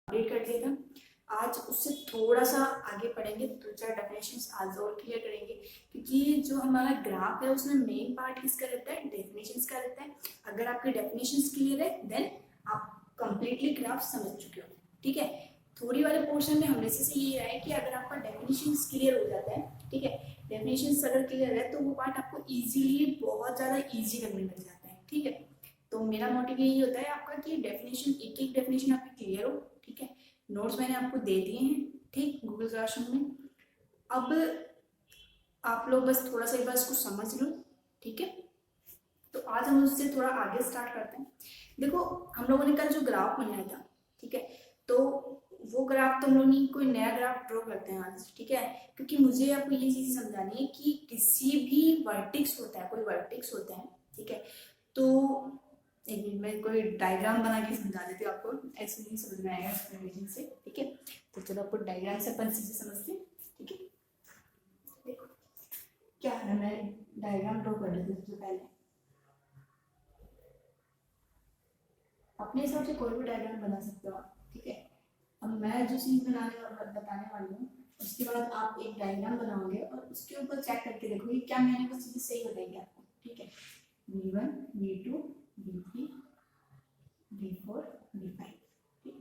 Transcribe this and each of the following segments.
Complete कर दिया था। आज उससे थोड़ा सा आगे पढ़ेंगे, दो चार डेफिनेशंस आज और क्लियर करेंगे, क्योंकि जो हमारा ग्राफ है उसमें मेन पार्ट किसका रहता है, डेफिनेशंस का रहता है। अगर आपके डेफिनेशंस क्लियर है देन आप कंप्लीटली ग्राफ समझ चुके हो। ठीक है, थ्योरी वाले पोर्शन में हमेशा से ये है कि अगर आपका डेफिनेशंस क्लियर हो जाता है, ठीक है, डेफिनेशंस अगर क्लियर है तो वो पार्ट आपको इजीली बहुत ज़्यादा इजी करने लग जाता है। ठीक है, तो मेरा मोटिव यही होता है आपका कि डेफिनेशन एक एक डेफिनेशन आपकी क्लियर हो। ठीक है, नोट्स मैंने आपको दे दिए हैं, ठीक, गूगल क्लासरूम में। अब आप लोग बस थोड़ा सा एक बार इसको समझ लो। ठीक है, तो आज हम उससे थोड़ा आगे स्टार्ट करते हैं। देखो, हम लोगों ने कल जो ग्राफ बनाया था, ठीक है, तो वो ग्राफ तो हम लोग नहीं, कोई नया ग्राफ ड्रॉ करते हैं आज। ठीक है, क्योंकि मुझे आपको ये चीज़ समझानी है कि किसी भी वर्टिक्स होता है, कोई वर्टिक्स होता है, ठीक है, तो एक मिनट में कोई डायग्राम बना के समझा देती हूँ आपको, ऐसे नहीं समझ में आएगा एक्सप्लेनेशन से। ठीक है, तो चलो आपको डायग्राम से अपन चीजें समझते हैं। ठीक है, देखो क्या है, मैं डायग्राम ड्रॉ कर लेती हूँ सबसे पहले। अपने हिसाब से कोई भी डायग्राम बना सकते हो आप। ठीक है, अब मैं जो चीज बताने वाली हूँ उसके बाद आप एक डायग्राम बनाओगे और उसके ऊपर चेक करके देखोगे क्या मैंने वो चीजें सही बताएगी आपको। ठीक है, V1 V2 V3 V4 V5, ठीक,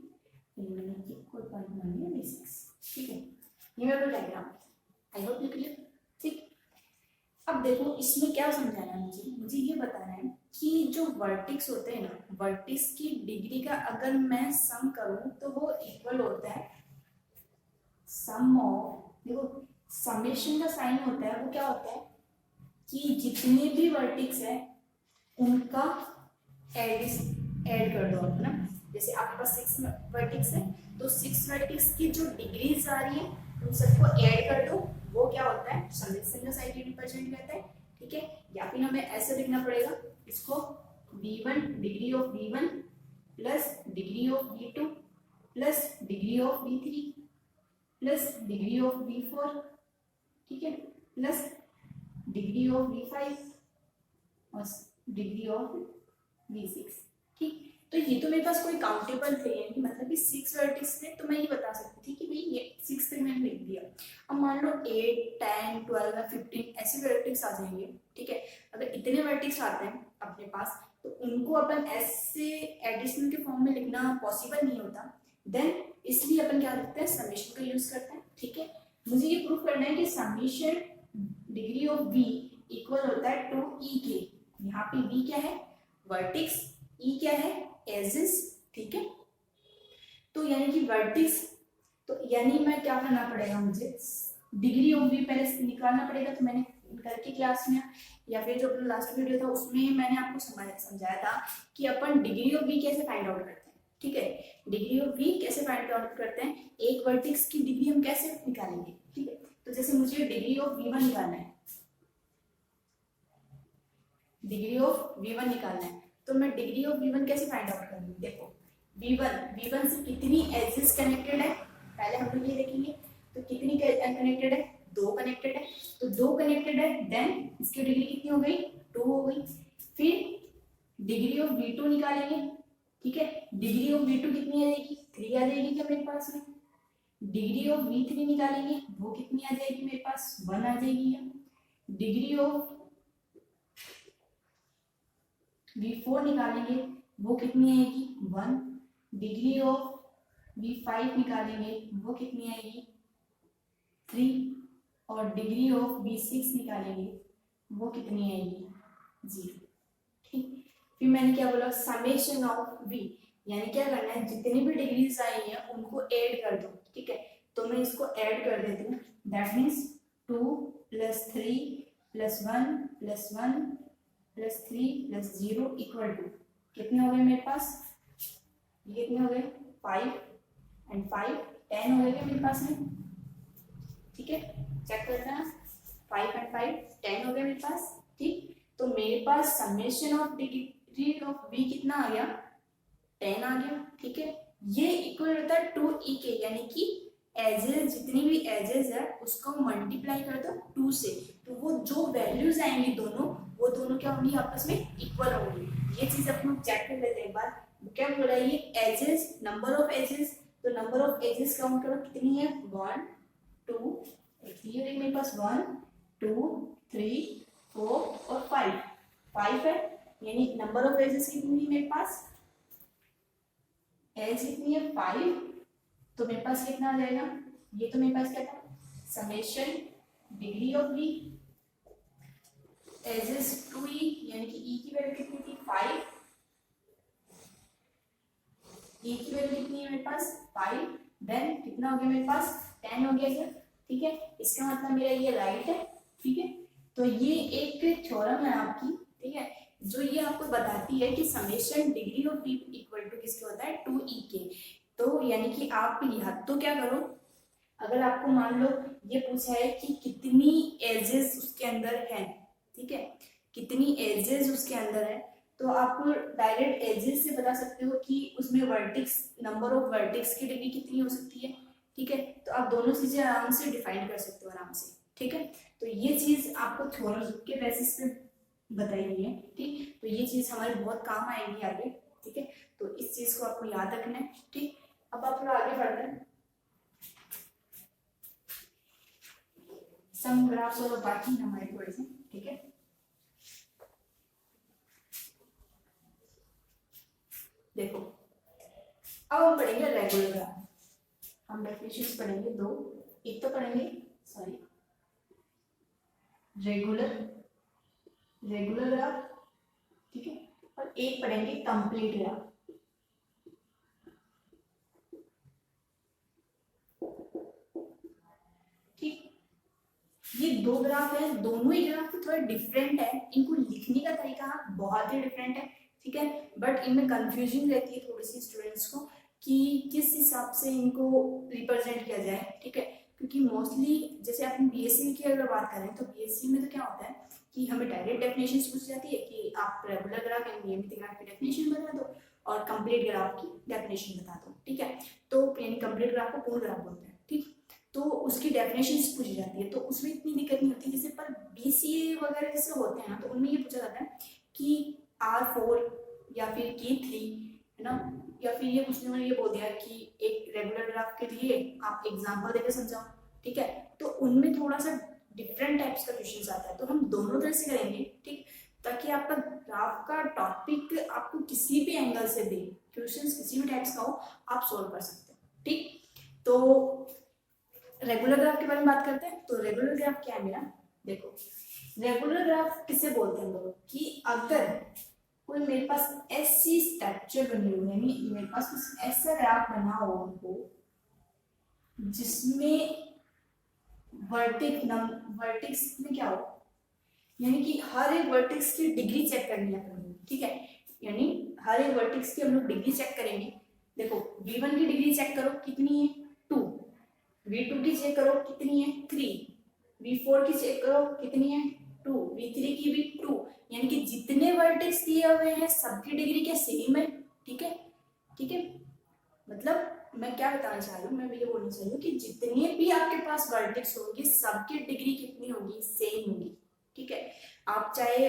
ये मैंने कोई पॉइंट मान लिया V6। ठीक है, ये मेरा diagram, I hope you clear. ठीक, अब देखो इसमें क्या समझाना है मुझे, मुझे ये बताना है कि जो वर्टिक्स होते हैं ना, वर्टिक्स की डिग्री का अगर मैं सम करूं तो वो इक्वल होता है सम ऑफ, देखो समेशन का साइन होता है वो क्या होता है कि जितने भी वर्टिक्स है उनका ऐड कर दो आप ना। जैसे आपके पास 6 वर्टिक्स है तो 6 वर्टिक्स की जो डिग्रीज आ रही है उन सबको ऐड कर दो, वो क्या होता है, समेशन का साइन रिप्रेजेंट करता है। ठीक है, या फिर हमें ऐसे लिखना पड़ेगा इसको, v1 degree of v1 plus degree of v2 plus degree of v3 plus degree of v4, ठीक है, प्लस डिग्री ऑफ v5 और डिग्री ऑफ v6। ठीक, तो ये तो मेरे पास कोई काउंटेबल थे, यानी मतलब कि 6 वर्टिक्स थे, तो मैं ये बता सकती थी कि भाई ये 6 तक मैंने लिख दिया। अब मान लो 8 10 12 या 15 ऐसे वर्टिक्स आ जाएंगे। ठीक है, अगर इतने वर्टिक्स आते हैं अपने पास तो उनको अपन ऐसे एडिशनल के फॉर्म में लिखना पॉसिबल नहीं होता, देन इसलिए अपन क्या करते हैं, समेशन का यूज करते हैं। ठीक है, मुझे ये प्रूफ करना है कि summation degree of v equal होता है टू ई के। यहाँ पे v क्या है, वर्टिक्स, ई क्या है, एजेस। ठीक है, तो यानी कि वर्टिक्स, तो यानी मैं क्या करना पड़ेगा, मुझे डिग्री ऑफ v पहले निकालना पड़ेगा। तो मैंने कल की क्लास में या फिर जो लास्ट वीडियो था उसमें मैंने आपको समझाया था कि अपन डिग्री ऑफ v कैसे फाइंड आउट करते हैं। ठीक है, डिग्री ऑफ v कैसे फाइंड आउट करते हैं, एक वर्टिक्स की डिग्री हम कैसे निकालेंगे। ठीक है, तो जैसे मुझे डिग्री ऑफ v1 निकालना है, डिग्री ऑफ v1 निकालना है, तो मैं डिग्री ऑफ v1 कैसे फाइंड आउट करूंगी। देखो v1 से कितनी एजेस कनेक्टेड है, पहले हम लोग ये देखेंगे। तो कितनी कनेक्टेड है, 2 कनेक्टेड है, तो 2 कनेक्टेड है, देन इसकी डिग्री कितनी हो गई, 2 हो गई। फिर डिग्री ऑफ v2 निकालेंगे। ठीक है, डिग्री ऑफ v2 कितनी आ जाएगी, 3 आ जाएगी क्या मेरे पास में। डिग्री ऑफ v3 निकालेंगे, वो कितनी आ जाएगी मेरे पास, 1 आ जाएगी। डिग्री ऑफ v4 निकालेंगे, वो कितनी आएगी, 1। डिग्री ऑफ v5 निकालेंगे, वो कितनी आएगी, 3। और डिग्री ऑफ v6 निकालेंगे, वो कितनी आएगी, 0। ठीक, फिर मैंने क्या बोला, समेशन ऑफ v, यानी क्या करना है, जितनी भी डिग्रीज आई हैं उनको ऐड कर दो। ठीक है, तो मैं इसको ऐड कर देती हूँ, दैट मीन्स 2 + 3 + 1 + 1 + 3 + 0 इक्वल टू कितने हो गए मेरे पास, ये कितने हो गए, 5 एंड 5 10 हो गए मेरे पास में। ठीक है, चेक करना है, 5 एंड 5 10 हो गए मेरे पास। ठीक, तो मेरे पास summation of degree of v कितना आ गया, 10 आ गया। ठीक है, ये इक्वल होता है 2e के, यानी कि एजेस, जितनी भी एजेस है उसको मल्टीप्लाई कर दो 2 से, तो वो जो वैल्यूज आएंगी दोनों, वो दोनों क्या होंगी, आपस में इक्वल होंगी। ये चीज अपन चेक कर लेते हैं एक बार। क्या बोल रहा है ये, एजेस, नंबर ऑफ एजेस, तो नंबर ऑफ एजेस काउंट करो कितनी है, 1 2, ये रही मेरे पास 1 2 3 4 और 5 है, यानी नंबर ऑफ एजेस कितनी है मेरे पास, एज कितनी है 5, तो मेरे पास कितना आ जाएगा, ये तो मेरे पास क्या था, summation degree of B edges 2e, यानी कि e की वैल्यू कितनी थी 5, e की वैल्यू कितनी है मेरे पास 5, देन कितना हो गया मेरे पास 10 हो गया सर, ठीक है, इसका मतलब मेरा ये राइट है, ठीक है। तो ये एक थ्योरम है आपकी, ठीक है, जो ये आपको बताती है कि summation degree of B equal to किसके होता है 2e के। तो यानी कि आप या तो क्या करो, अगर आपको मान लो ये पूछा है कि कितनी एजेस उसके अंदर है, ठीक है, कितनी एजेस उसके अंदर है, तो आप डायरेक्ट एजेस से बता सकते हो कि उसमें वर्टिक्स, नंबर ऑफ वर्टिक्स की डिग्री कितनी हो सकती है, ठीक है। तो आप दोनों चीजें आराम से डिफाइन कर सकते हो आराम से, ठीक है। तो ये चीज आपको थ्योरम के बेसिस पे बताई गई है, ठीक, तो ये चीज हमारे बहुत काम आएगी आगे, ठीक है। तो इस चीज को आपको याद रखना है, ठीक। अब आप थोड़ा आगे बढ़ते हैं, सम ग्राफ्स और बाकी हमारे थोड़े से, ठीक है। देखो अब हम पढ़ेंगे रेगुलर ग्राफ, हम डेफिनेशंस पढ़ेंगे दो, एक तो पढ़ेंगे सॉरी रेगुलर ग्राफ, ठीक है, और एक पढ़ेंगे कंप्लीट ग्राफ। ठीक, ये दो ग्राफ है, दोनों ही ग्राफ थोड़ा डिफरेंट है, इनको लिखने का तरीका बहुत ही डिफरेंट है, ठीक है, बट इनमें कंफ्यूजन रहती है थोड़ी सी स्टूडेंट्स को कि किस हिसाब से इनको रिप्रेजेंट किया जाए, ठीक है। क्योंकि मोस्टली जैसे आप बीएससी की अगर बात करें तो बीएससी में तो क्या होता है कि हमें डायरेक्ट डेफिनेशन पूछ जाती है कि आप रेगुलर ग्राफ एंड नियमित ग्राफ की डेफिनेशन बता दो और कंप्लीट ग्राफ की डेफिनेशन बता दो, ठीक है। तो यानी कंप्लीट ग्राफ को पूर्ण ग्राफ बोलते हैं, ठीक, तो उसकी डेफिनेशन पूछी जाती है, तो उसमें इतनी दिक्कत नहीं होती। जैसे पर बीसीए वगैरह जैसे होते हैं ना, तो उनमें ये पूछा जाता है कि R4 या फिर K3 है ना, या फिर ये पूछने में ये बोल दिया कि एक रेगुलर ग्राफ के लिए आप एग्जांपल देकर समझाओ, ठीक है। तो उनमें थोड़ा सा डिफरेंट टाइप्स का क्वेश्चन आता है, तो हम दोनों तरह से करेंगे, ठीक, ताकि आपका ग्राफ का टॉपिक आपको किसी भी एंगल से दे, क्वेश्चन किसी भी टाइप्स का हो, आप सोल्व कर सकते हो, ठीक। तो रेगुलर ग्राफ के बारे में बात करते हैं। तो रेगुलर ग्राफ क्या है मेरा, देखो रेगुलर ग्राफ किसे बोलते हैं लोग, कि अगर कोई मेरे पास ऐसी स्ट्रक्चर बनी हुई है, यानी मेरे पास कुछ ऐसा ग्राफ बना हो हमको जिसमें वर्टिक्स में क्या हो, यानी कि हर एक वर्टिक्स की डिग्री चेक करनी है अपन, ठीक है, यानी हर एक वर्टिक्स की हम लोग डिग्री चेक करेंगे। देखो V1 की डिग्री चेक करो कितनी है 2, V2 की चेक करो कितनी है 3, V4 की चेक करो कितनी है 2, V3 की भी 2, यानी कि जितने वर्टेक्स दिए हुए हैं सबकी डिग्री क्या सेम है, ठीक है, ठीक है। मतलब मैं क्या बताना चाह रही हूँ, मैं ये बोलना चाह रही हूँ कि जितने भी आपके पास वर्टेक्स होंगे सबकी डिग्री कितनी होगी, सेम होगी, ठीक है। आप चाहे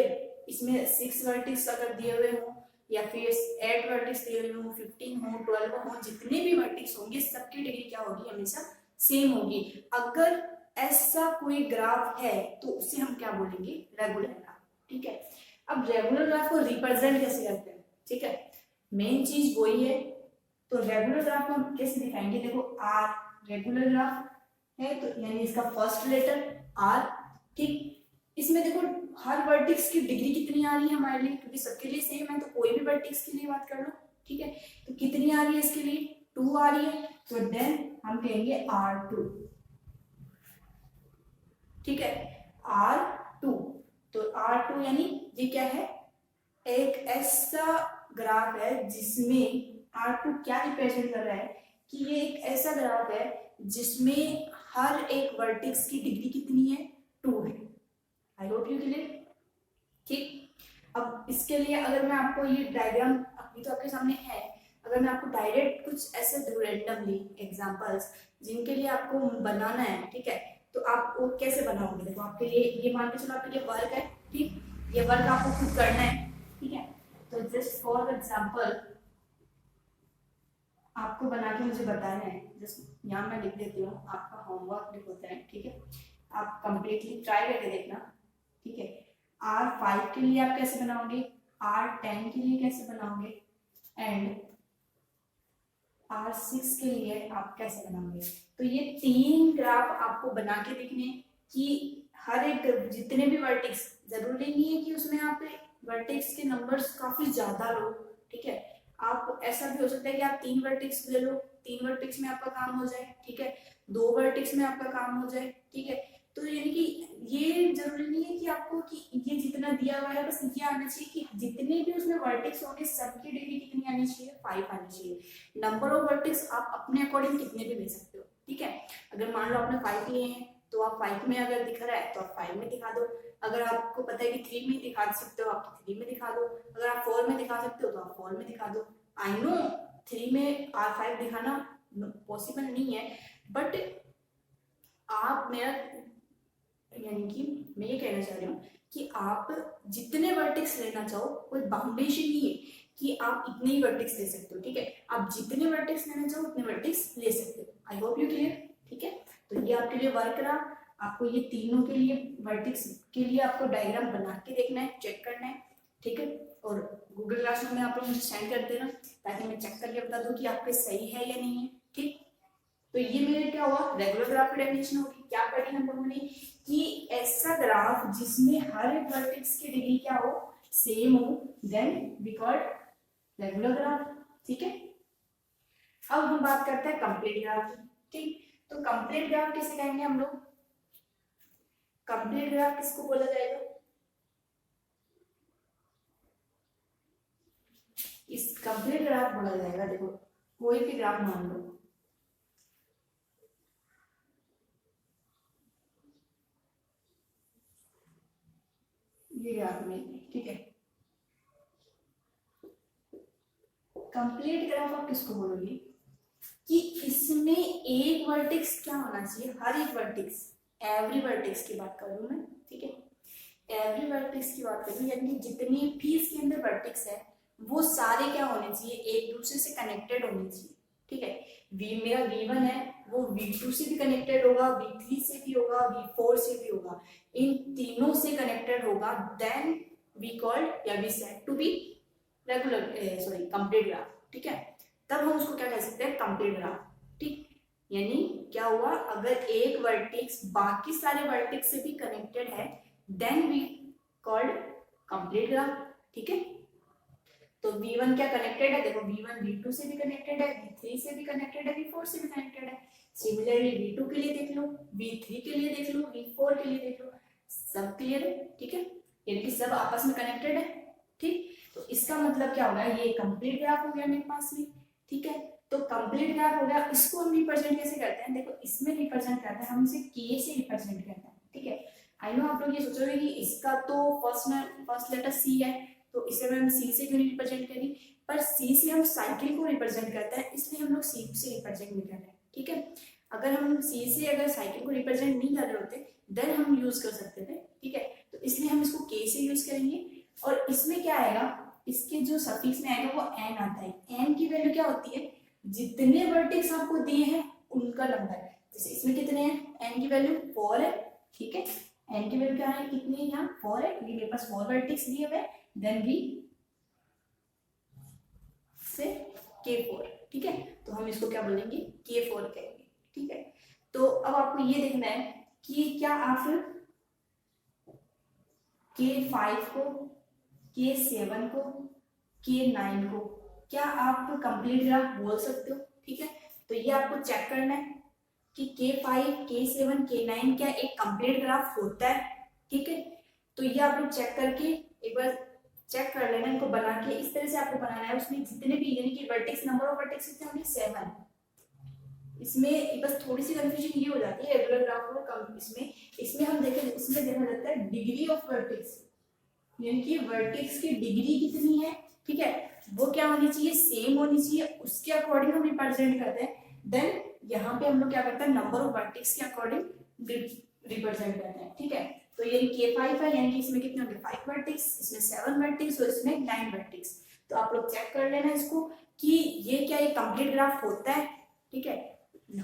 इसमें 6 वर्टेक्स अगर दिए हुए हों या फिर 8 वर्टेक्स दिए हुए हों, 15 हो, 12 हो, जितने भी वर्टेक्स होंगे सबकी डिग्री क्या होगी, हमेशा सेम होगी। अगर ऐसा कोई ग्राफ है तो उसे हम क्या बोलेंगे, रेगुलर ग्राफ, ठीक है। अब रेगुलर ग्राफ को रिप्रेजेंट कैसे करते हैं, ठीक है, मेन चीज वही है। तो रेगुलर ग्राफ को हम कैसे दिखाएंगे, देखो आर रेगुलर ग्राफ है, तो यानी इसका फर्स्ट लेटर आर, ठीक, इसमें देखो हर वर्टेक्स की डिग्री कितनी आ रही है हमारे लिए, क्योंकि सबके लिए सेम है, तो कोई भी वर्टेक्स के लिए बात कर लो, ठीक है। तो कितनी आ रही है इसके लिए 2 आ रही है, तो देन हम कहेंगे R2, ठीक है, R2। तो R2 यानी ये क्या है, एक ऐसा ग्राफ है जिसमें R2 क्या रिप्रेजेंट कर रहा है कि ये एक ऐसा ग्राफ है जिसमें हर एक वर्टेक्स की डिग्री कितनी है 2 है। आई होप यू क्लियर, ठीक। अब इसके लिए अगर मैं आपको ये डायग्राम अभी तो आपके सामने है, अगर मैं आपको डायरेक्ट कुछ ऐसे दूं रैंडमली एग्जांपल्स जिनके लिए आपको बनाना है, ठीक है, तो आप वो कैसे बनाओगे, देखो आपके लिए ये मान के चलो आपके लिए वर्क है, ठीक, ये वर्क आपको खुद करना है, ठीक है। तो जस्ट फॉर एग्जांपल आप आपको बना के मुझे बताना है, जस्ट यहाँ मैं लिख देती हूँ, आपका होमवर्क लिख होता है, ठीक है। आप कंप्लीटली ट्राई करके देखना, ठीक है। R5 के लिए आप कैसे बनाओगे, R10 के लिए कैसे बनाओगे, एंड R6 के लिए आप कैसे बनाओगे। तो ये 3 ग्राफ आपको बना के देखने कि हर एक जितने भी वर्टेक्स, जरूरी नहीं है कि उसमें आप वर्टेक्स के नंबर्स काफी ज्यादा लो, ठीक है। आप ऐसा भी हो सकता है कि आप 3 वर्टेक्स ले लो, 3 वर्टेक्स में आपका काम हो जाए, ठीक है। 2 वर्टेक्स में आपका काम हो जाए, ठीक है। तो यानी कि ये जरूरी नहीं है कि आपको कि ये जितना दिया हुआ है बस ये आना चाहिए, कि जितने भी उसमें वर्टेक्स होंगे सबकी डिग्री कितनी आनी चाहिए, 5 आनी चाहिए। नंबर ऑफ वर्टेक्स आप अपने अकॉर्डिंग कितने भी ले सकते हो, ठीक है। अगर मान लो आपने 5 लिए हैं तो आप 5 में अगर दिख रहा है तो आप 5 में दिखा दो, अगर आपको पता है कि 3 में दिखा सकते हो आप 3 में दिखा दो, अगर आप 4 में दिखा सकते हो तो आप 4 में दिखा दो। आई नो 3 में R5 दिखाना पॉसिबल नहीं है, बट आप मेरा यानी कि मैं ये कहना चाह रही हूँ कि आप जितने वर्टेक्स लेना चाहो, कोई बाउंडेशन नहीं है कि आप इतने ही वर्टेक्स ले सकते हो, ठीक है। आप जितने वर्टेक्स लेना चाहो उतने वर्टेक्स ले सकते हो। आई होप यू क्लियर, ठीक है। तो ये आपके लिए वर्क रहा, आपको ये तीनों के लिए वर्टेक्स के लिए आपको डायग्राम बना के देखना है, चेक करना है, ठीक है। और गूगल क्लासरूम में आप लोग मुझे सेंड कर देना ताकि मैं चेक करके बता दूं कि आपके सही है या नहीं है, ठीक। तो ये मेरे क्या हुआ, रेगुलर ग्राफ की डेफिनेशन होगी। क्या पढ़ी हम लोगों ने कि ऐसा ग्राफ जिसमें हर एक वर्टेक्स की डिग्री क्या हो, सेम हो, then we call regular graph, ठीक है। अब हम बात करते हैं कंप्लीट ग्राफ की, ठीक। तो कंप्लीट ग्राफ किसे कहेंगे हम लोग, कंप्लीट ग्राफ किसको बोला जाएगा, इस कंप्लीट ग्राफ बोला जाएगा। देखो कोई भी ग्राफ मान लो, ये ग्राफ में, ठीक है। कंप्लीट ग्राफ आप किसको बोलोगे कि इसमें एक वर्टेक्स क्या होना चाहिए, हर एक वर्टेक्स, एवरी वर्टेक्स की बात कर रही हूं मैं, ठीक है। एवरी वर्टेक्स की बात कर रही हूँ, यानी कि जितनी भी इसके अंदर वर्टेक्स है वो सारे क्या होने चाहिए, एक दूसरे से कनेक्टेड होने चाहिए, ठीक है। मेरा V1 है वो V2 से भी कनेक्टेड होगा, V3 से भी होगा, V4 से भी होगा, इन तीनों से कनेक्टेड होगा, देन वी कॉल्ड या we said to be regular sorry complete graph, ठीक है। तब हम उसको क्या कह सकते हैं, कंप्लीट ग्राफ, ठीक। यानी क्या हुआ, अगर एक वर्टेक्स बाकी सारे वर्टेक्स से भी कनेक्टेड है then we called complete graph, ठीक है। तो V1 क्या कनेक्टेड है, देखो V1 V2 से भी कनेक्टेड है, V3 से भी कनेक्टेड है, V4 से भी कनेक्टेड है। सिमिलरली V2 के लिए देख लो, V3 के लिए देख लो, V4 के लिए देख लो, सब क्लियर है, ठीक है। यानी कि सब आपस में कनेक्टेड है, ठीक। तो इसका मतलब क्या होगा, ये कंप्लीट ग्राफ हो गया मेरे पास में, ठीक है। तो कंप्लीट ग्राफ हो गया, इसको हम रिप्रेजेंट कैसे करते हैं, देखो इसमें रिप्रेजेंट करते हैं हम इसे K से रिप्रेजेंट करते हैं, ठीक है। आई नो आप लोग ये सोचोगे कि इसका तो फर्स्ट लेटर C है तो इसे मैं C से क्यों रिप्रेजेंट करी, पर C से हम साइकिल को रिप्रेजेंट करते हैं इसलिए हम लोग C से रिप्रेजेंट नहीं कर रहे, ठीक है। अगर हम C से अगर साइकिल को रिप्रेजेंट नहीं कर रहे होते देन हम यूज कर सकते थे, ठीक है। तो इसलिए हम इसको K से यूज करेंगे, और इसमें क्या आएगा, इसके जो सफिक्स में आएगा वो n आता है। n की वैल्यू क्या होती है, जितने वर्टेक्स आपको दिए हैं उनका नंबर, जैसे इसमें कितने हैं, n की वैल्यू 4 है, ठीक है। n की वैल्यू क्या है, कितनी है, यहाँ 4 है, क्योंकि मेरे पास 4 वर्टेक्स दिए हुए, देन वी से K4, ठीक है। तो हम इसको क्या बोलेंगे, K4 कहेंगे, ठीक है। तो अब आपको ये देखना है कि क्या आप K5 को, K7 को, K9 को क्या आप कंप्लीट ग्राफ बोल सकते हो, ठीक है। तो ये आपको चेक करना है कि K5, K7, K9 क्या एक कंप्लीट ग्राफ होता है, ठीक है। तो ये आप लोग चेक करके एक बार चेक कर लेना, इनको बना के इस तरह से आपको बनाना है। उसमें जितने भी यानी कि वर्टेक्स, नंबर ऑफ वर्टेक्स कितने होंगे, 7। इसमें बस थोड़ी सी कंफ्यूजन ये हो जाती है रेगुलर ग्राफ और कम, इसमें हम देखें, इसमें देखा जाता है डिग्री ऑफ वर्टेक्स, यानी कि वर्टेक्स की डिग्री कितनी है, ठीक है, वो क्या होनी चाहिए, सेम होनी चाहिए, उसके अकॉर्डिंग हम रिप्रेजेंट करते हैं। देन यहाँ पे हम लोग क्या करते हैं, नंबर ऑफ वर्टेक्स के अकॉर्डिंग रिप्रेजेंट करते हैं, ठीक है। तो ये K5 है, यानी कि इसमें कितने होंगे, 5 वर्टेक्स, इसमें 7 वर्टेक्स और इसमें 9 वर्टेक्स। तो आप लोग चेक कर लेना इसको कि ये क्या एक कंप्लीट ग्राफ होता है, ठीक है,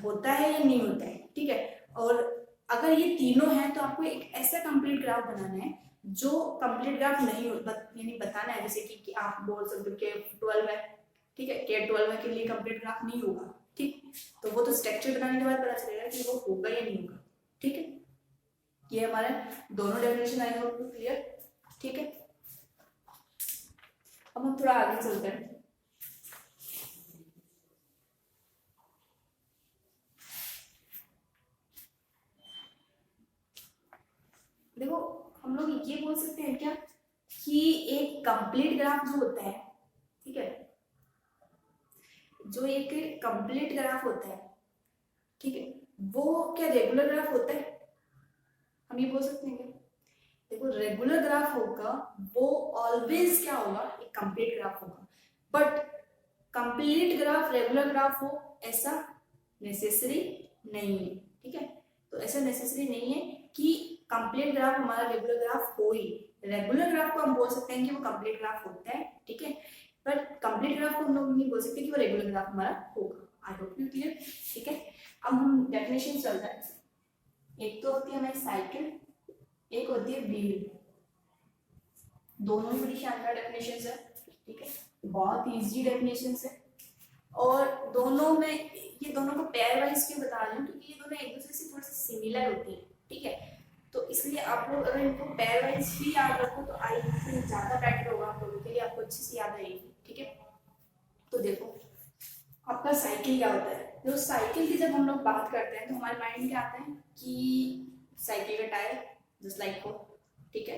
होता है या नहीं होता है, ठीक है। और अगर ये तीनों हैं तो आपको एक ऐसा कंप्लीट ग्राफ बनाना है जो कंप्लीट ग्राफ नहीं हो, यानी बताना है जैसे कि आप बोल सकते हो कि 12 है, ठीक है, के 12 के लिए कंप्लीट ग्राफ नहीं होगा, ठीक। तो वो तो स्ट्रक्चर बनाने के बाद पता चलेगा कि वो होगा या नहीं होगा, ठीक है। ये हमारे दोनों डेफिनेशन आई होप क्लियर, ठीक है। अब हम थोड़ा आगे चलते हैं। देखो हम लोग ये बोल सकते हैं क्या कि एक कंप्लीट ग्राफ जो होता है, ठीक है, जो एक कंप्लीट ग्राफ होता है, ठीक है, वो क्या रेगुलर ग्राफ होता है, हम ये बोल सकते हैं क्या। देखो रेगुलर ग्राफ होगा वो ऑलवेज क्या होगा, एक कंप्लीट ग्राफ होगा, but complete graph regular graph हो ऐसा नेसेसरी नहीं है, ठीक है। तो ऐसा नेसेसरी नहीं है कि कंप्लीट ग्राफ हमारा रेगुलर ग्राफ हो ही। रेगुलर ग्राफ को हम बोल सकते हैं कि वो कंप्लीट ग्राफ होता है, ठीक है, पर कंप्लीट ग्राफ को हम लोग नहीं बोल सकते कि वो रेगुलर ग्राफ हमारा होगा। आई होप यू क्लियर, ठीक है। अब हम डेफिनेशन चलता है। एक तो होती है हमारी साइकिल, एक होती है व्हील। दोनों ही बड़ी शानदार डेफिनेशंस है, ठीक है, बहुत इजी डेफिनेशंस है। और दोनों में ये दोनों को पेयर वाइज क्यों बता रही हूँ, क्योंकि ये दोनों एक दूसरे से थोड़ी सी सिमिलर होती है, ठीक है। तो इसलिए आप लोग अगर इनको पेयर वाइज ही याद रखो तो आई थिंक ज़्यादा बेटर होगा आप लोगों के लिए, आपको अच्छे से याद रहेगी, ठीक है। तो देखो आपका साइकिल क्या होता है। तो साइकिल की जब हम लोग बात करते हैं तो हमारे माइंड में क्या आता है कि साइकिल का टायर जस्ट लाइक हो, ठीक है,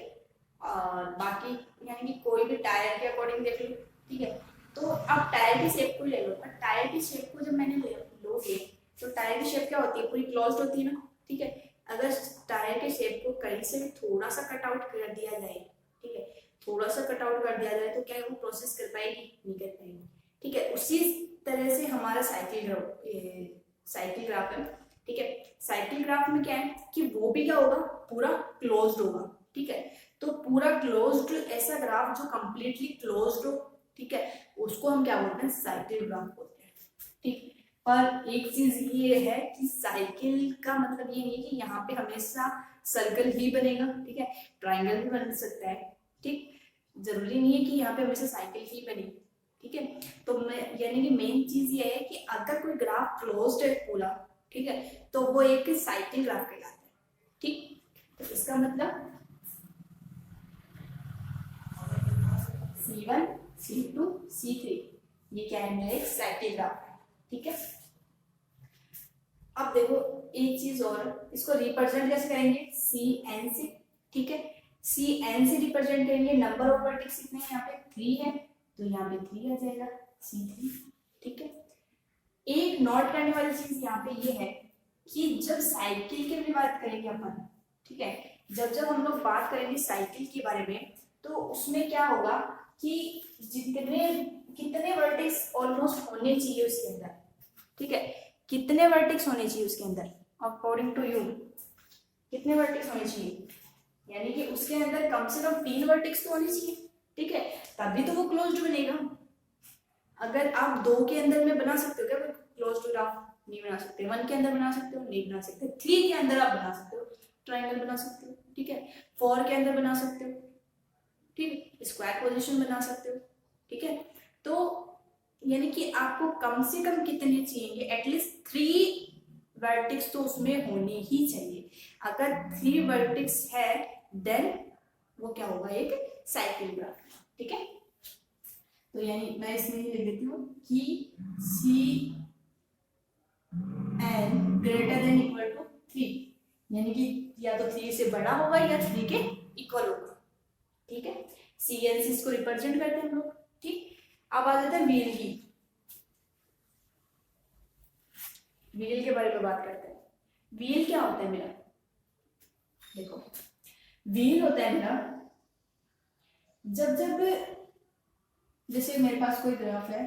और बाकी यानी कि कोई भी टायर के अकॉर्डिंग देख लो, ठीक है। तो आप टायर की शेप को ले लो, पर टायर की शेप को जब मैंने लोगे तो टायर की शेप क्या होती है, पूरी क्लोज्ड होती है ना, ठीक है। अगर टायर के शेप को कहीं से भी थोड़ा सा कट आउट कर दिया जाए, ठीक है, थोड़ा सा कट आउट कर दिया जाए तो क्या वो प्रोसेस कर पाएगी, नहीं कर पाएगी, ठीक है। उसी तरह से हमारा साइकिल ग्राफ है, ठीक है। साइकिल ग्राफ में क्या है कि वो भी क्या होगा, पूरा क्लोज्ड होगा, ठीक है। तो पूरा क्लोज्ड ऐसा ग्राफ जो कंप्लीटली क्लोज्ड हो, ठीक है, उसको हम क्या बोलते हैं, साइकिल ग्राफ बोलते हैं, ठीक। पर एक चीज ये है कि साइकिल का मतलब ये नहीं है कि यहाँ पे हमेशा सर्कल ही बनेगा, ठीक है, ट्राइंगल भी बन सकता है, ठीक। जरूरी नहीं है कि यहाँ पे हमेशा साइकिल ही बनेगी, ठीक है। तो मैं यानी कि मेन चीज ये है कि अगर कोई ग्राफ क्लोज्ड है पूरा, ठीक है, तो वो एक साइकिल ग्राफ कहलाता है, ठीक। तो इसका मतलब C1 C2 C3 ये क्या है, मेरा एक साइकिल ग्राफ है, ठीक है। अब देखो एक चीज और, इसको रिप्रेजेंट कैसे करेंगे, CN से, ठीक है। CN से रिप्रेजेंट करेंगे, नंबर ऑफ वर्टेक्स कितने हैं, यहाँ पे 3 है, तो यहाँ पे 3 आ जाएगा C3, ठीक है। एक नोट करने वाली चीज यहाँ पे ये है कि जब साइकिल की भी बात करेंगे अपन, ठीक है, जब जब हम लोग बात करेंगे साइकिल के बारे में तो उसमें क्या होगा कि कितने वर्टेक्स ऑलमोस्ट होने चाहिए उसके अंदर, ठीक है, कितने वर्टेक्स होने चाहिए उसके अंदर अकॉर्डिंग टू यू, कितने वर्टेक्स होने चाहिए, यानी कि उसके अंदर कम से कम 3 वर्टेक्स तो होने चाहिए, ठीक है, तभी तो वो क्लोज्ड बनेगा। अगर आप 2 के अंदर में बना सकते हो क्या क्लोज्ड ग्राफ, नहीं बना सकते। 1 के अंदर बना सकते हो, नहीं बना सकते। 3 के अंदर आप बना सकते हो, ट्राइंगल बना सकते हो, ठीक है। 4 के अंदर बना सकते हो, ठीक, स्क्वायर पोजीशन बना सकते हो, ठीक है। तो यानी कि आपको कम से कम कितने चाहिए, एटलीस्ट 3 वर्टेक्स तो उसमें होने ही चाहिए। अगर 3 वर्टेक्स है देन वो क्या होगा, एक साइकिल ग्राफ, ठीक है। तो यानी मैं इसमें लिख देती हूँ कि CN greater than equal to 3, यानी कि या तो 3 से बड़ा होगा या 3 के इक्वल होगा, ठीक है। CN से इसको रिप्रेजेंट करते हैं हम लोग, ठीक। अब आ जाता है व्हील की, व्हील के बारे में बात करते हैं। व्हील क्या होता है मेरा, देखो व्हील होता है मेरा जब जब जैसे मेरे पास कोई ग्राफ है,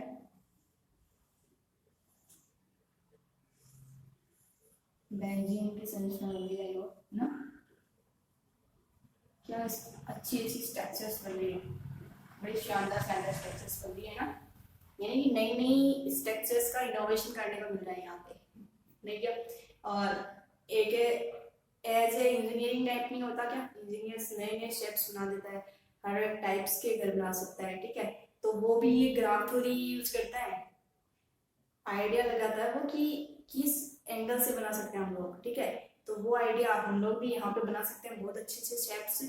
बेंजीन की संरचना बन रही है ना, क्या अच्छी अच्छी स्ट्रक्चर्स बन रही है, बड़ी शानदार शानदार स्ट्रक्चर्स बन रही है ना, यानी कि नई नई स्ट्रक्चर्स का इनोवेशन करने को मिल रहा है यहाँ पे, नहीं क्या। और एक एज ए इंजीनियरिंग टाइप नहीं होता क्या, इंजीनियर्स नए नए शेप्स बना देता है, हर एक टाइप्स के घर बना सकता है, ठीक है। तो वो भी ये ग्राफ थ्योरी यूज करता है, आइडिया लगाता है वो कि किस एंगल से बना सकते हैं हम लोग, ठीक है। तो वो आइडिया हम लोग भी यहाँ पे बना सकते हैं बहुत अच्छे अच्छे शेप्स।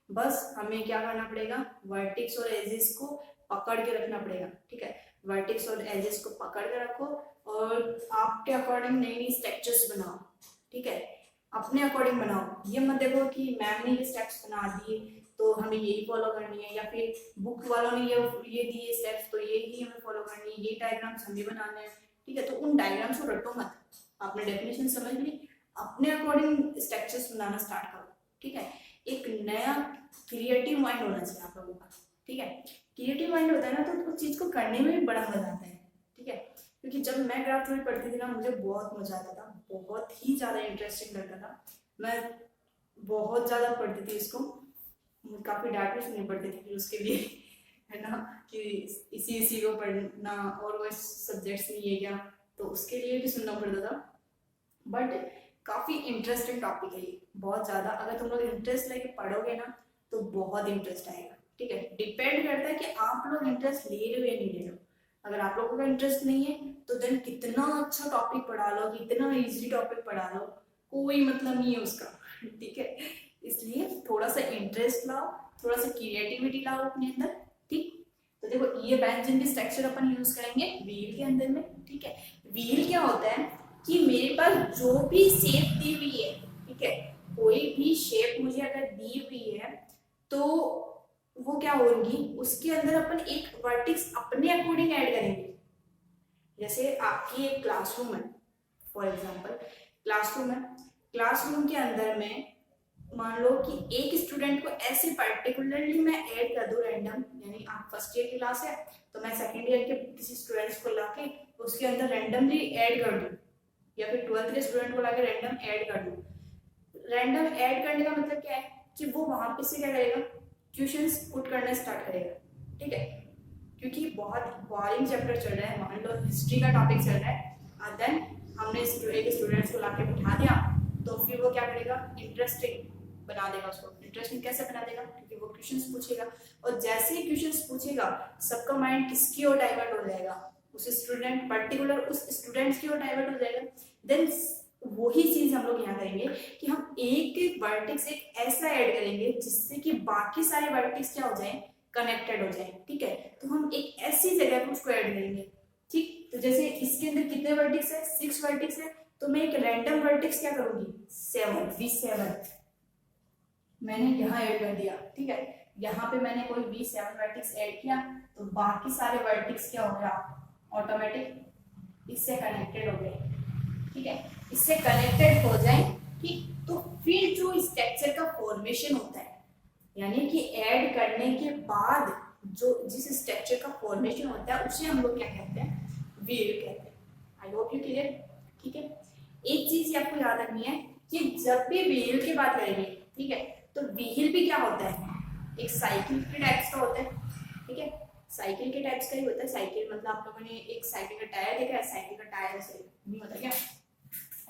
बस हमें क्या करना पड़ेगा, वर्टेक्स और एजेस को पकड़ के रखना पड़ेगा, ठीक है। वर्टेक्स और एजेस को पकड़ के रखो और आपके अकॉर्डिंग नई नई स्ट्रक्चर्स बनाओ, ठीक है। अपने अकॉर्डिंग बनाओ, ये मत देखो कि मैम ने ये स्टेप्स बना दिए तो हमें यही फॉलो करनी है, या फिर बुक वालों ने ये दिए स्टेप्स तो ये ही हमें फॉलो करनी है, ये डायग्राम्स हमें बनाने हैं, ठीक है। तो उन डायग्राम्स को रटो मत, आपने डेफिनेशन समझ ली, अपने अकॉर्डिंग स्ट्रक्चर्स बनाना स्टार्ट करो, ठीक है। एक नया क्रिएटिव माइंड होना चाहिए आप लोगों का, ठीक है। क्रिएटिव माइंड होता है ना तो उस चीज को करने में भी बड़ा मजा आता है, ठीक है। क्योंकि जब मैं ग्राफ थ्योरी पढ़ती थी ना मुझे बहुत मजा आता था, बहुत ही ज्यादा इंटरेस्टिंग लगता था, मैं बहुत ज्यादा पढ़ती थी इसको, काफी डांट भी सुननी पड़ती थी फिर उसके लिए, है ना, कि इसी को पढ़ना और वो सब्जेक्ट्स नहीं है क्या, तो उसके लिए भी सुनना पड़ता था। बट काफी इंटरेस्टिंग टॉपिक है ये, बहुत ज्यादा, अगर तुम लोग इंटरेस्ट लेके पढ़ोगे ना तो बहुत इंटरेस्ट आएगा, ठीक है। डिपेंड करता है कि आप लोग इंटरेस्ट ले रहे हो या नहीं ले रहे हो। अगर आप लोगों का इंटरेस्ट नहीं है तो देन कितना अच्छा टॉपिक पढ़ा लो, कितना इजी टॉपिक पढ़ा लो, कोई मतलब नहीं है उसका, ठीक है। इसलिए थोड़ा सा इंटरेस्ट लाओ, थोड़ा सा क्रिएटिविटी लाओ अपने अंदर, ठीक। तो देखो ये व्यंजन के स्ट्रक्चर अपन यूज करेंगे व्हील के अंदर में, ठीक है। व्हील क्या होता है कि मेरे पास जो भी शेप दी हुई है, ठीक है, कोई भी शेप मुझे अगर दी हुई है तो वो क्या होगी, उसके अंदर अपन एक वर्टेक्स अपने अकॉर्डिंग ऐड करेंगे। जैसे आपकी एक क्लासरूम है, फॉर एग्जांपल क्लासरूम है, क्लासरूम के अंदर में मान लो कि एक स्टूडेंट को ऐसे पर्टिकुलरली मैं ऐड कर दूं रैंडम, यानी आप फर्स्ट ईयर की क्लास है तो मैं सेकेंड ईयर के किसी स्टूडेंट्स को लाके उसके अंदर रैंडमली ऐड कर दूं, या फिर 12th के स्टूडेंट को लाके रैंडम ऐड कर दूं। रैंडम ऐड करने का मतलब क्या है कि वो वहां पे से क्या करेगा, क्वेश्चंस पुट करना स्टार्ट करेगा, ठीक है। क्योंकि बहुत बोरिंग चैप्टर चल रहा है, मान लो हिस्ट्री का टॉपिक चल रहा है, और देन हमने एक स्टूडेंट्स को लाके बिठा दिया तो फिर वो क्या करेगा, इंटरेस्टिंग बना देगा उसको। इंटरेस्टिंग कैसे बना देगा, क्योंकि वो क्वेश्चंस पूछेगा, और जैसे ही क्वेश्चंस पूछेगा सबका माइंड किसकी ओर डाइवर्ट हो जाएगा, उस स्टूडेंट पर्टिकुलर उस स्टूडेंट्स की ओर डाइवर्ट हो जाएगा। देन वही चीज हम लोग यहाँ करेंगे कि हम एक वर्टेक्स एक ऐसा ऐड करेंगे जिससे कि बाकी सारे वर्टेक्स क्या हो जाए, कनेक्टेड हो जाए, ठीक है। तो हम एक ऐसी जगह पर उसको ऐड करेंगे, ठीक। तो जैसे इसके अंदर कितने वर्टेक्स है, 6 वर्टेक्स है, तो मैं एक रैंडम वर्टेक्स क्या करूंगी, 7 मैंने यहाँ ऐड कर दिया, ठीक है। यहाँ पे मैंने कोई V7 वर्टेक्स ऐड किया तो बाकी सारे वर्टेक्स क्या हो गया, ऑटोमेटिक इससे कनेक्टेड हो गए, ठीक है। इससे कनेक्टेड हो जाए, ठीक। तो फिर जो स्ट्रक्चर का फॉर्मेशन होता है, यानी कि ऐड करने के बाद जो जिस स्ट्रक्चर का फॉर्मेशन होता है उसे हम लोग क्या कहते हैं, व्हील कहते हैं। आई होप यू क्लियर, ठीक है। एक चीज आपको याद रखनी है कि जब भी व्हील की बात करेंगे, ठीक है, तो व्हील भी क्या होता है, एक साइकिल के टाइप्स का होता है, ठीक है। साइकिल के टाइप्स का ही होता है, साइकिल मतलब आप लोगों ने एक साइकिल का टायर देखा है, साइकिल का टायर ऐसे नहीं होता क्या,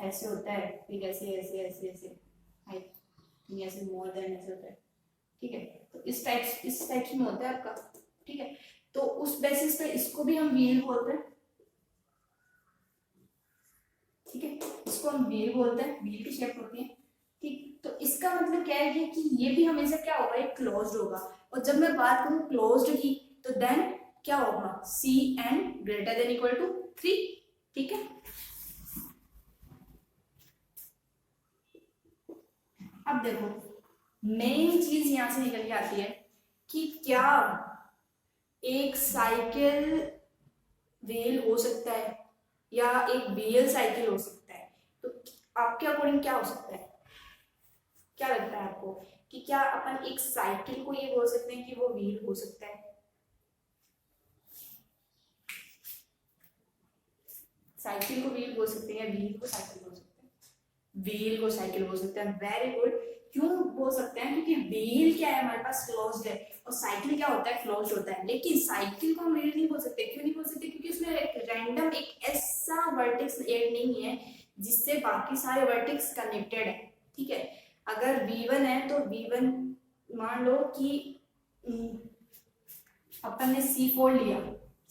ऐसे होता है, फिर ऐसे ऐसे ऐसे ऐसे ऐसे मोर देन ऐसे होता है, ठीक है। तो इस टाइप में होता है आपका, ठीक है। तो उस बेसिस पे इसको भी हम व्हील बोलते हैं, ठीक है। इसको हम व्हील बोलते हैं, व्हील की शेप होती है, ठीक। तो इसका मतलब क्या है कि ये भी हमेशा क्या होगा, एक क्लोज्ड होगा। और जब मैं बात करूं क्लोज्ड की तो देन क्या होगा, Cn greater than equal to 3, ठीक है। अब देखो मेन चीज यहां से निकल के आती है कि क्या एक साइकिल व्हील हो सकता है या एक व्हील साइकिल हो सकता है, तो आपके अकॉर्डिंग क्या हो सकता है, क्या लगता है आपको कि क्या अपन एक साइकिल को ये बोल सकते हैं कि वो व्हील हो सकता है, साइकिल को व्हील बोल सकते हैं या व्हील को साइकिल बोल सकते हैं, व्हील को साइकिल बोल सकते हैं, वेरी गुड। क्यों बोल सकते हैं, क्योंकि व्हील क्या है हमारे पास क्लोज्ड है और साइकिल क्या होता है, क्लोज्ड होता है। लेकिन साइकिल को हम व्हील नहीं बोल सकते, क्यों नहीं बोल सकते, क्योंकि उसमें रैंडम एक ऐसा वर्टेक्स ऐड नहीं है जिससे बाकी सारे वर्टेक्स कनेक्टेड है, ठीक है। अगर V1 है तो V1 मान लो कि अपन ने C4 लिया,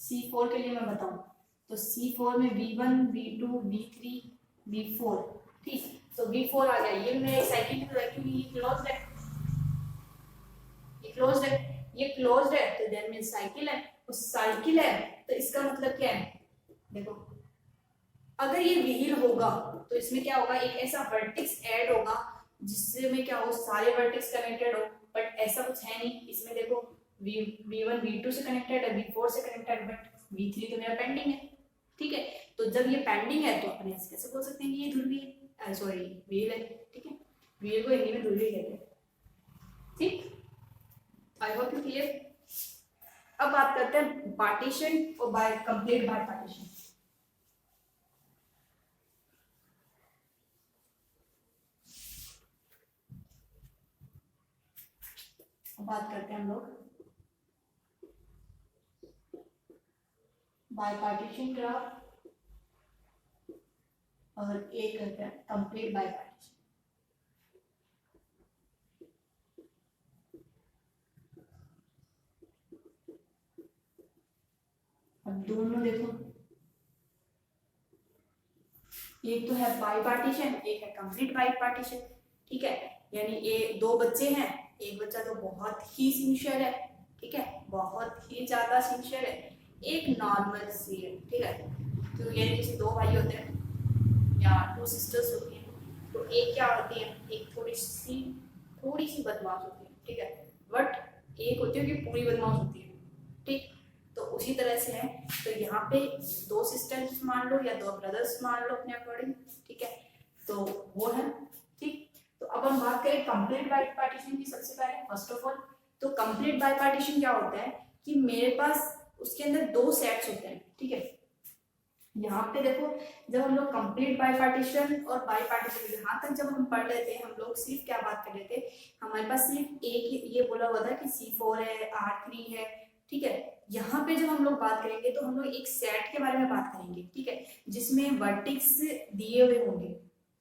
C4 के लिए मैं बताऊं तो C4 में V1 V2 V3 V4, ठीक। तो V4 आ गया, ये मेरे साइकिल की क्योंकि ये क्लोज्ड है, ये क्लोज्ड है, ये क्लोज्ड है तो देयर मींस साइकिल है। उस साइकिल है तो इसका मतलब क्या है, देखो अगर ये व्हील होगा तो इसमें क्या होगा, एक ऐसा वर्टेक्स ऐड होगा जिससे में क्या हो सारे वर्टेक्स कनेक्टेड हो, बट ऐसा कुछ है नहीं इसमें। देखो V1 V2 से कनेक्टेड है, V4 से कनेक्टेड, बट V3 तो मेरा पेंडिंग है, ठीक है। तो जब ये पेंडिंग है तो अपन ऐसे कैसे बोल सकते हैं कि ये ध्रुवीय है, सॉरी व्हील है, ठीक है। व्हील को हिंदी में ध्रुवीय कहते हैं, ठीक। I hope you clear. अब बात करते हैं पार्टीशन और बाय कंप्लीट बाय पार्टीशन। बात करते हैं हम लोग बाय पार्टीशन ग्राफ और एक करते हैं कंप्लीट बाय पार्टीशन। अब दोनों देखो, एक तो है बाय पार्टीशन, एक है कंप्लीट बाय पार्टीशन, ठीक है। यानी ये दो बच्चे हैं, एक बच्चा तो बहुत ही सिंसियर है, ठीक है, बहुत ही ज्यादा सिंसियर है, एक नॉर्मल सी है, ठीक है। तो ये जैसे दो भाई होते हैं या टू सिस्टर्स होती हैं, तो एक क्या होती है, एक थोड़ी सी बदमाश होती है, ठीक है, बट एक होती है कि पूरी बदमाश होती है, ठीक। तो उसी तरह से है, तो यहाँ पे दो सिस्टर्स मान लो या दो ब्रदर्स मान लो अपने अकॉर्डिंग, ठीक है। तो वो है, ठीक। तो अब हम बात करें कंप्लीट बाय पार्टीशन की। सबसे पहले फर्स्ट ऑफ ऑल तो कंप्लीट बाय पार्टीशन क्या होता है कि मेरे पास उसके अंदर दो सेट्स होते हैं, ठीक है। यहाँ पे देखो जब हम लोग कंप्लीट बाय पार्टीशन और बाय पार्टीशन यहाँ तक जब हम पढ़ रहे थे, हम लोग सिर्फ क्या बात कर रहे थे, हमारे पास सिर्फ एक ये बोला हुआ था कि C4 है, R3 है, ठीक है। यहाँ पे जब हम लोग बात करेंगे तो हम लोग एक सेट के बारे में बात करेंगे, ठीक है, जिसमें वर्टेक्स दिए हुए होंगे,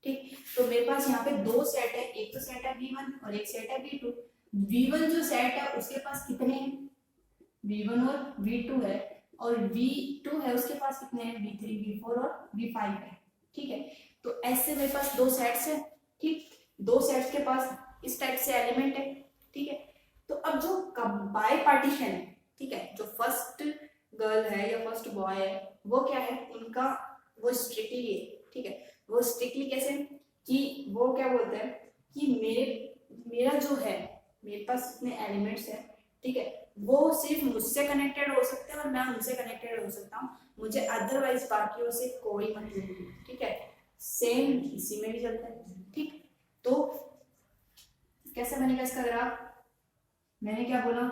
ठीक। तो मेरे पास यहाँ पे दो सेट है, एक तो सेट है V1 और एक सेट है V2। V1 जो सेट है उसके पास कितने हैं, V1 और V2 है, और V2 है उसके पास कितने हैं, V3 V4 और V5 है, ठीक है। तो ऐसे मेरे पास दो सेट्स है, ठीक। दो सेट्स के पास इस टाइप से एलिमेंट है, ठीक है। तो अब जो बाय पार्टीशन है, ठीक है, जो फर्स्ट गर्ल है या फर्स्ट बॉय है वो क्या है उनका, वो स्ट्रिक्टली है, ठीक है। वो स्ट्रिक्टली कैसे कि वो क्या बोलते हैं कि मेरा जो है, मेरे पास इतने एलिमेंट्स है, ठीक है, वो सिर्फ मुझसे कनेक्टेड हो सकते हैं और मैं उनसे कनेक्टेड हो सकता हूँ, मुझे अदरवाइज बाकियों से कोई मतलब नहीं, ठीक है। सेम इसी में भी चलता है, ठीक। तो कैसे बनेगा इसका ग्राफ, मैंने क्या बोला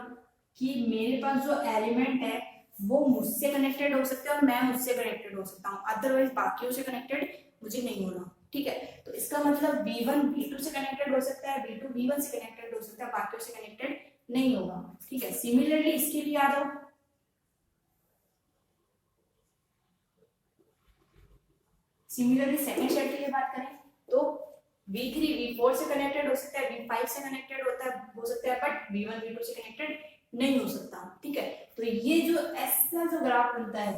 कि मेरे पास जो एलिमेंट है वो मुझसे कनेक्टेड हो सकते हैं और मैं मुझसे कनेक्टेड हो सकता हूँ, अदरवाइज बाकियों से कनेक्टेड मुझे नहीं होना, ठीक है। तो इसका मतलब V1 V2 से कनेक्टेड हो सकता है, V2 V1 से कनेक्टेड हो सकता है, बाकियों से कनेक्टेड नहीं होगा, ठीक है। सिमिलरली इसके लिए आ जाओ, सिमिलरली सेकंड सेट के लिए बात करें तो V3 V4 से कनेक्टेड हो सकता है, V5 से कनेक्टेड हो सकता है, बट V1 V2 से कनेक्टेड नहीं हो सकता, ठीक है। तो ये जो ऐसा जो ग्राफ बनता है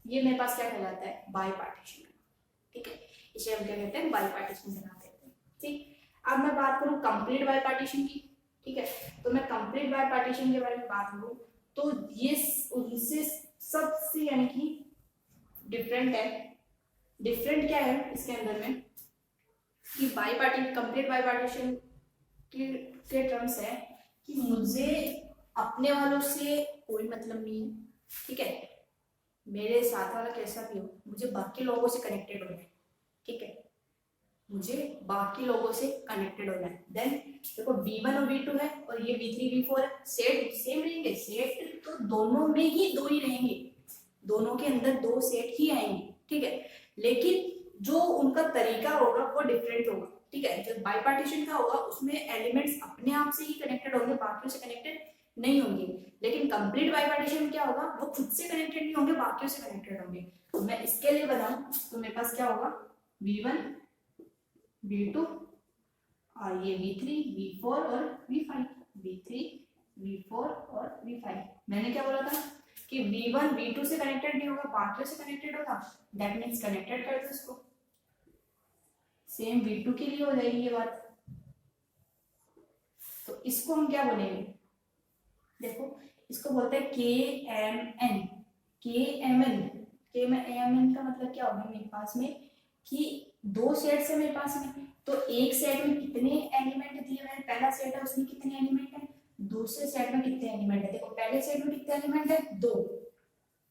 ये मेरे पास क्या कहलाता है, बाय पार्टीशन, ठीक है। इसे हम क्या कहते हैं, बाय पार्टीशन ग्राफ कहते हैं, ठीक। अब मैं बात करूं कंप्लीट बाय पार्टीशन की, ठीक है। तो मैं कंप्लीट बाय पार्टीशन के बारे में बात करूं तो ये उनसे सबसे यानी कि डिफरेंट है। डिफरेंट क्या है इसके अंदर में कि bipartition, complete bipartition के टर्म्स है कि मुझे अपने वालों से कोई मतलब नहीं है, ठीक है, मेरे साथ वाला कैसा भी हो, मुझे बाकी लोगों से कनेक्टेड होना है, ठीक है, मुझे बाकी लोगों से कनेक्टेड होना है। देन देखो V1 और V2 है और ये V3 V4 है, सेट सेम रहेंगे, सेट तो दोनों में ही दो ही रहेंगे, दोनों के अंदर दो सेट ही आएंगे, ठीक है। लेकिन जो उनका तरीका होगा वो डिफरेंट होगा, ठीक है। जो बाय पार्टीशन का होगा उसमें एलिमेंट्स अपने आप से ही कनेक्टेड होंगे, बाकियों से कनेक्टेड नहीं होंगे। लेकिन कंप्लीट बाईपार्टीशन में क्या होगा, वो खुद से कनेक्टेड नहीं होंगे, बाकियों से कनेक्टेड होंगे। तो मैं इसके लिए बताऊं तो मेरे पास क्या होगा, V1 V2 और ये V3 V4 और V5, V3 V4 और V5। मैंने क्या बोला था कि V1 V2 से कनेक्टेड नहीं होगा, बाकियों से कनेक्टेड होगा, दैट मीन्स कनेक्टेड कर दो इसको। सेम V2 के लिए हो जाएगी ये बात। तो इसको हम क्या बोलेंगे, देखो इसको बोलते हैं KMN। KMN का मतलब क्या होगा मेरे पास में कि दो सेट्स है मेरे पास में, तो एक सेट में कितने एलिमेंट दिए हुए हैं, पहला सेट है उसमें कितने एलिमेंट है, दूसरे सेट में कितने एलिमेंट है। देखो पहले सेट में कितने एलिमेंट है, 2,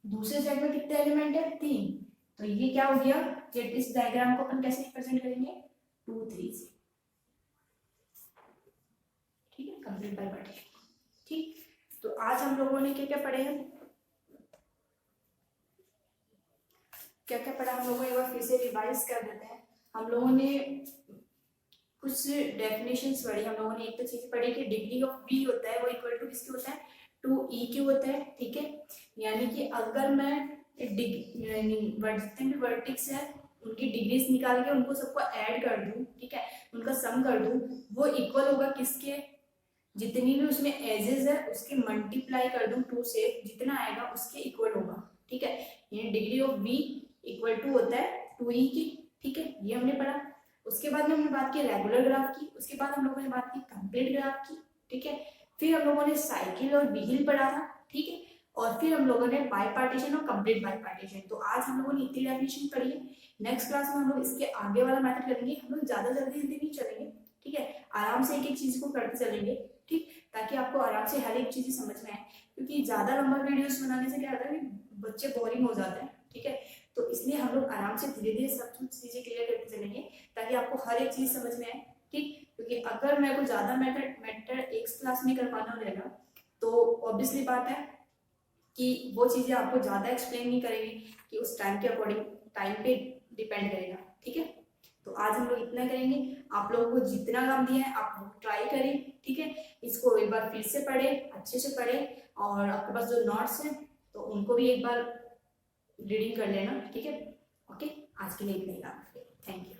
दूसरे सेट में कितने एलिमेंट है, 3। तो ये क्या हो गया, इस डायग्राम को अपन कैसे रिप्रेजेंट करेंगे, 2 3 से। ठीक है, कंप्लीट बाय पार्टीशन। ठीक, तो आज हम लोगों ने क्या क्या पढ़े हैं, क्या क्या पढ़ा हम लोगों ने, एक बार फिर से रिवाइज कर देते हैं। हम लोगों ने कुछ डेफिनेशंस पढ़ी, हम लोगों ने एक तो चीज पढ़ी कि डिग्री ऑफ V होता है वो इक्वल टू किसके होता है, 2E होता है। ठीक है, यानी कि अगर मैं जितने भी वर्टिक्स है उनकी डिग्रीज निकाल के उनको सबको ऐड कर दूं, ठीक है, उनका सम कर दूं, वो इक्वल होगा किसके, जितनी भी उसमें एजेस है उसके मल्टीप्लाई कर दूं 2 से, जितना आएगा उसके इक्वल होगा। ठीक है, ये degree of V equal to होता है 2E की। ठीक है, ये हमने पढ़ा। उसके बाद में हमने बात की रेगुलर ग्राफ की, उसके बाद हम लोगों ने बात की कंप्लीट ग्राफ की। ठीक है, फिर हम लोगों ने साइकिल और व्हील पढ़ा था। ठीक है, और फिर हम लोगों ने बाईपार्टीशन और कंप्लीट बाईपार्टीशन। तो आज हम लोगों ने इतनी डेफिनेशन पढ़ी है। नेक्स्ट क्लास में हम लोग इसके आगे वाला मेथड करेंगे। हम लोग ज्यादा जल्दी नहीं चलेंगे, ठीक है, आराम से एक एक चीज को करते चलेंगे, ठीक, ताकि आपको आराम से हर एक चीज समझ में आए। क्योंकि ज्यादा लंबा वीडियोस बनाने से क्या होता है कि बच्चे बोरिंग हो जाते हैं। ठीक है, तो इसलिए हम लोग आराम से धीरे धीरे सब चीजें क्लियर करते चलेंगे ताकि आपको हर एक चीज समझ में आए। ठीक, क्योंकि अगर मेरे को ज्यादा मैटर एक क्लास में कर पाना रहेगा तो ऑब्वियसली बात है कि वो चीजें आपको ज्यादा एक्सप्लेन नहीं करेंगे, कि उस टाइम के अकॉर्डिंग टाइम पे डिपेंड करेगा। ठीक है, तो आज हम लोग इतना करेंगे। आप लोगों को जितना काम दिया है आप लोग ट्राई करें। ठीक है, इसको एक बार फिर से पढ़े, अच्छे से पढ़े, और आपके पास जो नोट्स हैं तो उनको भी एक बार रीडिंग कर लेना। ठीक है, ओके, आज के लिए इतना ही काफी है। Thank you.